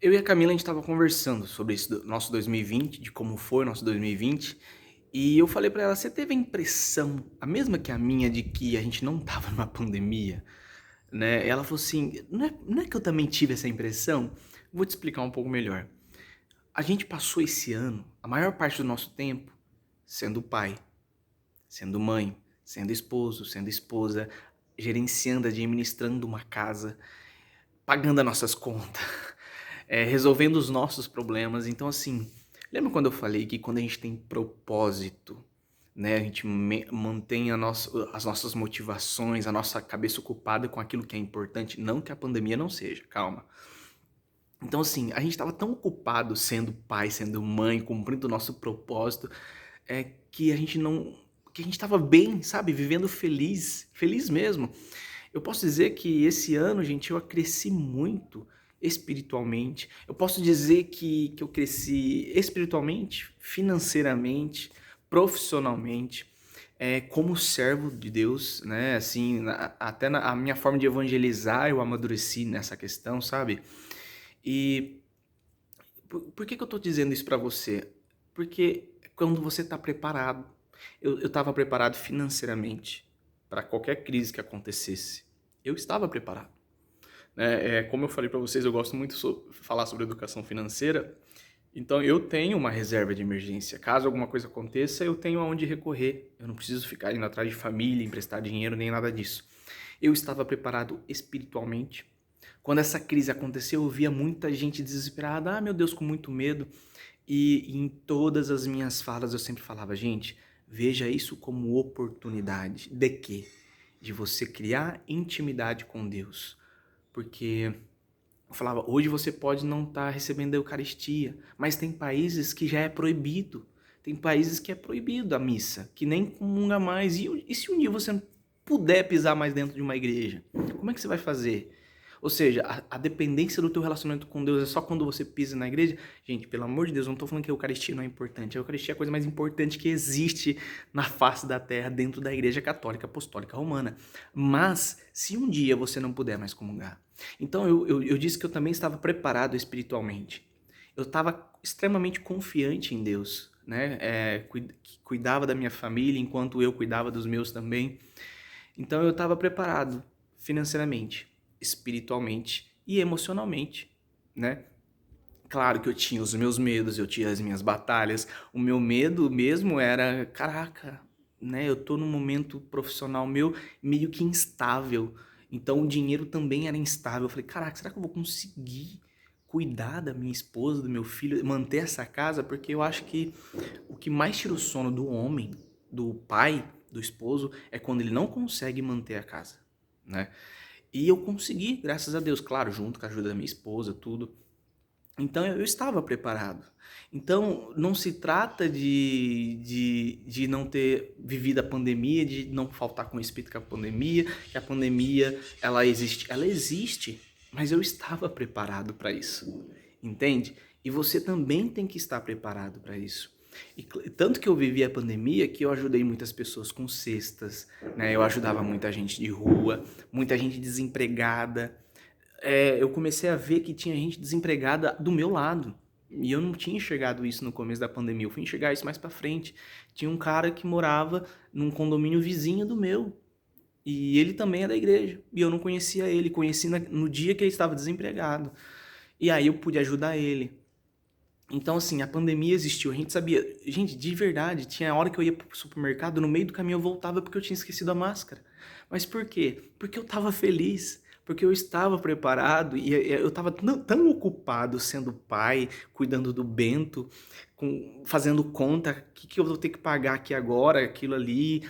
Eu e a Camila, a gente estava conversando sobre esse nosso 2020, de como foi o nosso 2020, e eu falei pra ela: "Você teve a impressão, a mesma que a minha, de que a gente não estava numa pandemia?", né? Ela falou assim: "Não é que eu também tive essa impressão?". Vou te explicar um pouco melhor. A gente passou esse ano, a maior parte do nosso tempo, sendo pai, sendo mãe, sendo esposo, sendo esposa, gerenciando, administrando uma casa, pagando as nossas contas, resolvendo os nossos problemas. Então, assim, lembra quando eu falei que quando a gente tem propósito, né, a gente mantém as nossas motivações, a nossa cabeça ocupada com aquilo que é importante, não que a pandemia não seja, calma. Então, assim, a gente estava tão ocupado sendo pai, sendo mãe, cumprindo o nosso propósito, que a gente não. Que a gente estava bem, sabe? Vivendo feliz, feliz mesmo. Eu posso dizer que esse ano, gente, eu cresci muito espiritualmente. Eu posso dizer que eu cresci espiritualmente, financeiramente, profissionalmente, como servo de Deus, né? Assim, até a minha forma de evangelizar, eu amadureci nessa questão, sabe? E por que que eu tô dizendo isso pra você? Porque quando você tá preparado, eu estava preparado financeiramente para qualquer crise que acontecesse. Eu estava preparado, né? Como eu falei para vocês, eu gosto muito falar sobre educação financeira. Então eu tenho uma reserva de emergência. Caso alguma coisa aconteça, eu tenho aonde recorrer. Eu não preciso ficar indo atrás de família, emprestar dinheiro, nem nada disso. Eu estava preparado espiritualmente. Quando essa crise aconteceu, eu via muita gente desesperada. Ah, meu Deus, com muito medo. E em todas as minhas falas eu sempre falava: gente, veja isso como oportunidade. De quê? De você criar intimidade com Deus. Porque eu falava: hoje você pode não estar recebendo a Eucaristia, mas tem países que já é proibido. Tem países que é proibido a missa, que nem comunga mais. E se um dia você não puder pisar mais dentro de uma igreja? Como é que você vai fazer? Ou seja, a dependência do teu relacionamento com Deus é só quando você pisa na igreja? Gente, pelo amor de Deus, eu não estou falando que a Eucaristia não é importante. A Eucaristia é a coisa mais importante que existe na face da terra dentro da Igreja Católica Apostólica Romana. Mas, se um dia você não puder mais comungar, então eu disse que eu também estava preparado espiritualmente. Eu estava extremamente confiante em Deus, né? Que cuidava da minha família enquanto eu cuidava dos meus também. Então eu estava preparado financeiramente, espiritualmente e emocionalmente, né? Claro que eu tinha os meus medos, eu tinha as minhas batalhas. O meu medo mesmo era, caraca, né? Eu tô num momento profissional meu meio que instável. Então o dinheiro também era instável. Eu falei, caraca, será que eu vou conseguir cuidar da minha esposa, do meu filho, manter essa casa? Porque eu acho que o que mais tira o sono do homem, do pai, do esposo, é quando ele não consegue manter a casa, né? E eu consegui, graças a Deus, claro, junto com a ajuda da minha esposa, tudo. Então eu estava preparado. Então não se trata de não ter vivido a pandemia, de não faltar conhecimento com a pandemia, que a pandemia ela existe, mas eu estava preparado para isso, entende? E você também tem que estar preparado para isso. Tanto que eu vivi a pandemia que eu ajudei muitas pessoas com cestas, né? Eu ajudava muita gente de rua, muita gente desempregada, eu comecei a ver que tinha gente desempregada do meu lado. E eu não tinha enxergado isso no começo da pandemia, eu fui enxergar isso mais pra frente. Tinha um cara que morava num condomínio vizinho do meu, e ele também é da igreja, e eu não conhecia ele, conheci no dia que ele estava desempregado. E aí eu pude ajudar ele. Então, assim, a pandemia existiu, a gente sabia. Gente, de verdade, tinha hora que eu ia pro supermercado, no meio do caminho eu voltava porque eu tinha esquecido a máscara. Mas por quê? Porque eu tava feliz, porque eu estava preparado e eu tava tão ocupado sendo pai, cuidando do Bento, fazendo conta, o que eu vou ter que pagar aqui agora, aquilo ali,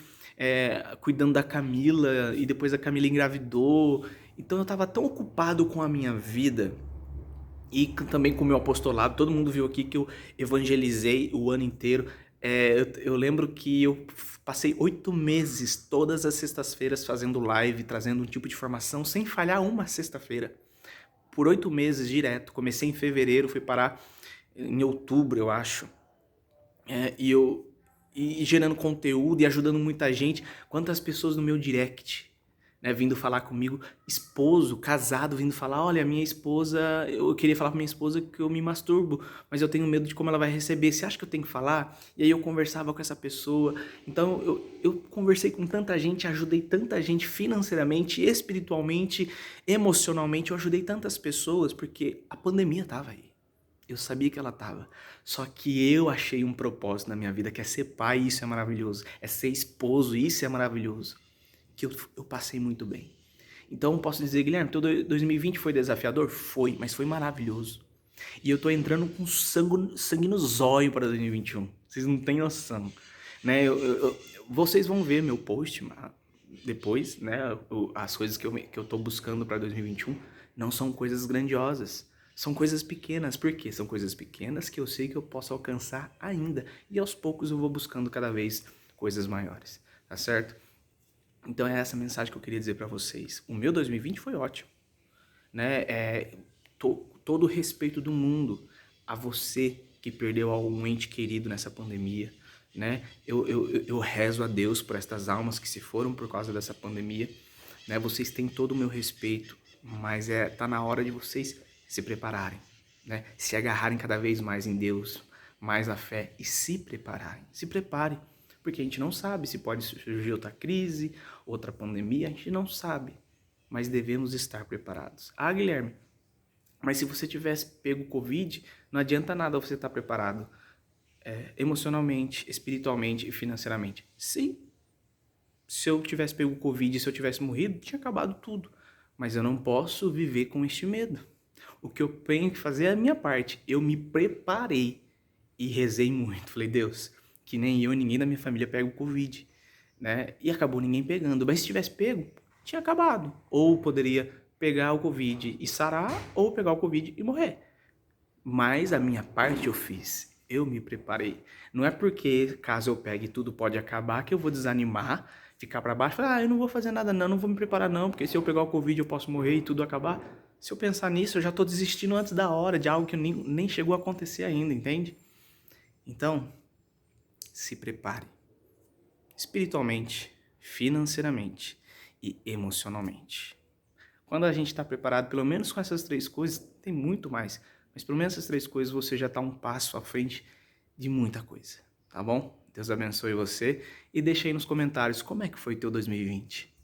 cuidando da Camila, e depois a Camila engravidou. Então eu tava tão ocupado com a minha vida e também com o meu apostolado. Todo mundo viu aqui que eu evangelizei o ano inteiro. Eu lembro que eu passei 8 meses, todas as sextas-feiras, fazendo live, trazendo um tipo de formação, sem falhar uma sexta-feira. Por 8 meses direto. Comecei em fevereiro, fui parar em outubro, eu acho. E gerando conteúdo e ajudando muita gente. Quantas pessoas no meu direct, né, vindo falar comigo, esposo, casado, vindo falar, olha, minha esposa, eu queria falar pra minha esposa que eu me masturbo, mas eu tenho medo de como ela vai receber, você acha que eu tenho que falar? E aí eu conversava com essa pessoa, então eu conversei com tanta gente, ajudei tanta gente financeiramente, espiritualmente, emocionalmente, eu ajudei tantas pessoas, porque a pandemia tava aí. Eu sabia que ela tava. Só que eu achei um propósito na minha vida, que é ser pai, e isso é maravilhoso. É ser esposo, e isso é maravilhoso. Que eu passei muito bem. Então, posso dizer, Guilherme, teu 2020 foi desafiador? Foi, mas foi maravilhoso. E eu tô entrando com sangue no zóio para 2021. Vocês não têm noção. Né? Vocês vão ver meu post depois, né? As coisas que eu tô buscando para 2021 não são coisas grandiosas. São coisas pequenas. Por quê? São coisas pequenas que eu sei que eu posso alcançar ainda. E aos poucos eu vou buscando cada vez coisas maiores. Tá certo? Então é essa mensagem que eu queria dizer para vocês. O meu 2020 foi ótimo, né? Todo o respeito do mundo a você que perdeu algum ente querido nessa pandemia, né? Eu rezo a Deus por estas almas que se foram por causa dessa pandemia, né? Vocês têm todo o meu respeito, mas tá na hora de vocês se prepararem, né? Se agarrarem cada vez mais em Deus, mais a fé e se prepararem. Se preparem, porque a gente não sabe se pode surgir outra crise, outra pandemia, a gente não sabe, mas devemos estar preparados. Ah, Guilherme, mas se você tivesse pego Covid, não adianta nada você estar preparado emocionalmente, espiritualmente e financeiramente. Sim, se eu tivesse pego Covid e se eu tivesse morrido, tinha acabado tudo. Mas eu não posso viver com este medo. O que eu tenho que fazer é a minha parte. Eu me preparei e rezei muito. Falei, Deus, que nem eu, ninguém da minha família pega o Covid, né? E acabou ninguém pegando. Mas se tivesse pego, tinha acabado. Ou poderia pegar o Covid e sarar, ou pegar o Covid e morrer. Mas a minha parte eu fiz. Eu me preparei. Não é porque caso eu pegue tudo pode acabar que eu vou desanimar, ficar para baixo, falar, eu não vou fazer nada não, não vou me preparar não, porque se eu pegar o Covid eu posso morrer e tudo acabar. Se eu pensar nisso, eu já tô desistindo antes da hora de algo que nem chegou a acontecer ainda, entende? Então, se prepare. Espiritualmente, financeiramente e emocionalmente. Quando a gente está preparado, pelo menos com essas três coisas, tem muito mais, mas pelo menos essas três coisas você já está um passo à frente de muita coisa, tá bom? Deus abençoe você e deixa aí nos comentários como é que foi teu 2020.